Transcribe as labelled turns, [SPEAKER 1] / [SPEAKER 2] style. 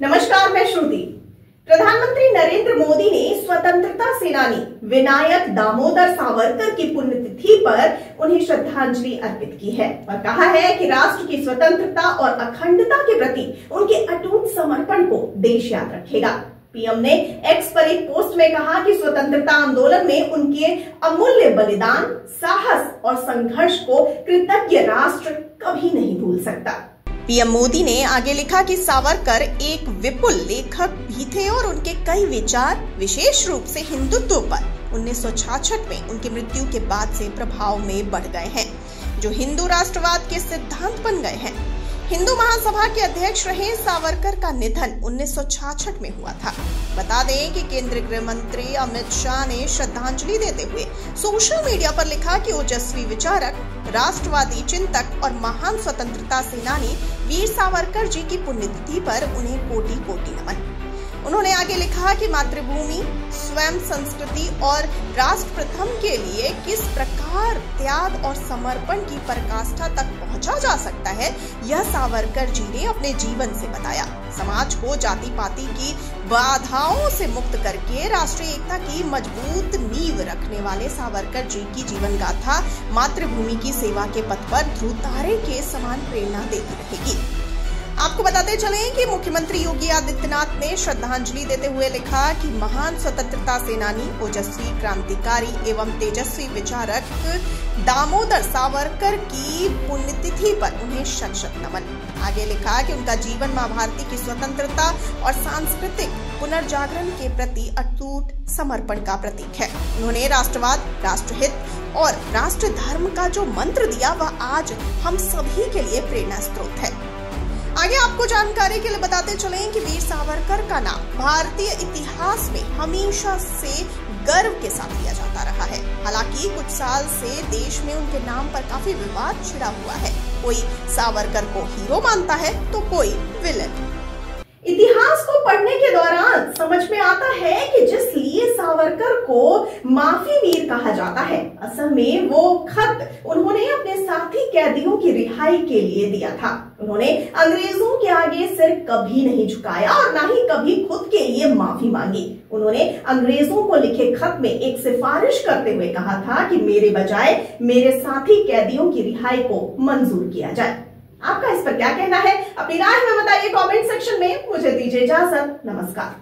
[SPEAKER 1] नमस्कार, मैं श्रुति। प्रधानमंत्री नरेंद्र मोदी ने स्वतंत्रता सेनानी विनायक दामोदर सावरकर की पुण्यतिथि पर उन्हें श्रद्धांजलि अर्पित की है और कहा है कि राष्ट्र की स्वतंत्रता और अखंडता के प्रति उनके अटूट समर्पण को देश याद रखेगा। पीएम ने एक्स पर एक पोस्ट में कहा कि स्वतंत्रता आंदोलन में उनके अमूल्य बलिदान, साहस और संघर्ष को कृतज्ञ राष्ट्र कभी नहीं भूल सकता। पीएम मोदी ने आगे लिखा कि सावरकर एक विपुल लेखक भी थे और उनके कई विचार विशेष रूप से हिंदुत्व पर 1966 में उनकी मृत्यु के बाद से प्रभाव में बढ़ गए हैं, जो हिंदू राष्ट्रवाद के सिद्धांत बन गए हैं। हिंदू महासभा के अध्यक्ष रहे सावरकर का निधन 1966 में हुआ था। बता दें कि केंद्रीय गृह मंत्री अमित शाह ने श्रद्धांजलि देते हुए सोशल मीडिया पर लिखा कि ओजस्वी विचारक, राष्ट्रवादी चिंतक और महान स्वतंत्रता सेनानी वीर सावरकर जी की पुण्यतिथि पर उन्हें कोटि कोटि नमन। उन्होंने आगे लिखा कि मातृभूमि, स्वयं, संस्कृति और राष्ट्र प्रथम के लिए किस प्रकार त्याग और समर्पण की पराकाष्ठा तक पहुंचा जा सकता है, यह सावरकर जी ने अपने जीवन से बताया। समाज को जाति पाति की बाधाओं से मुक्त करके राष्ट्रीय एकता की मजबूत नींव रखने वाले सावरकर जी की जीवन गाथा मातृभूमि की सेवा के पथ पर ध्रुव तारे के समान प्रेरणा देती रहेगी। आपको बताते चलें कि मुख्यमंत्री योगी आदित्यनाथ ने श्रद्धांजलि देते हुए लिखा कि महान स्वतंत्रता सेनानी, ओजस्वी, क्रांतिकारी एवं तेजस्वी विचारक दामोदर सावरकर की पुण्यतिथि पर उन्हें शत शत नमन। आगे लिखा कि उनका जीवन मां भारती की स्वतंत्रता और सांस्कृतिक पुनर्जागरण के प्रति अटूट समर्पण का प्रतीक है। उन्होंने राष्ट्रवाद, राष्ट्रहित और राष्ट्र धर्म का जो मंत्र दिया, वह आज हम सभी के लिए प्रेरणा स्रोत है। आगे आपको जानकारी के लिए बताते चलें कि वीर सावरकर का नाम भारतीय इतिहास में हमेशा से गर्व के साथ लिया जाता रहा है। हालांकि कुछ साल से देश में उनके नाम पर काफी विवाद छिड़ा हुआ है। कोई सावरकर को हीरो मानता है तो कोई विलेन। इतिहास को पढ़ने के दौरान समझ में आता है कि जिस लिए सावरकर को माफी वीर कहा जाता है, असल में वो खत उन्होंने अपने साथी कैदियों की रिहाई के लिए दिया था। उन्होंने अंग्रेजों के आगे सिर कभी नहीं झुकाया और ना ही कभी खुद के लिए माफी मांगी। उन्होंने अंग्रेजों को लिखे खत में एक सिफारिश करते हुए कहा था कि मेरे बजाय मेरे साथी कैदियों की रिहाई को मंजूर किया जाए। आपका इस पर क्या कहना है? अपनी राय हमें बताइए कमेंट सेक्शन में। मुझे दीजिए इजाजत। नमस्कार।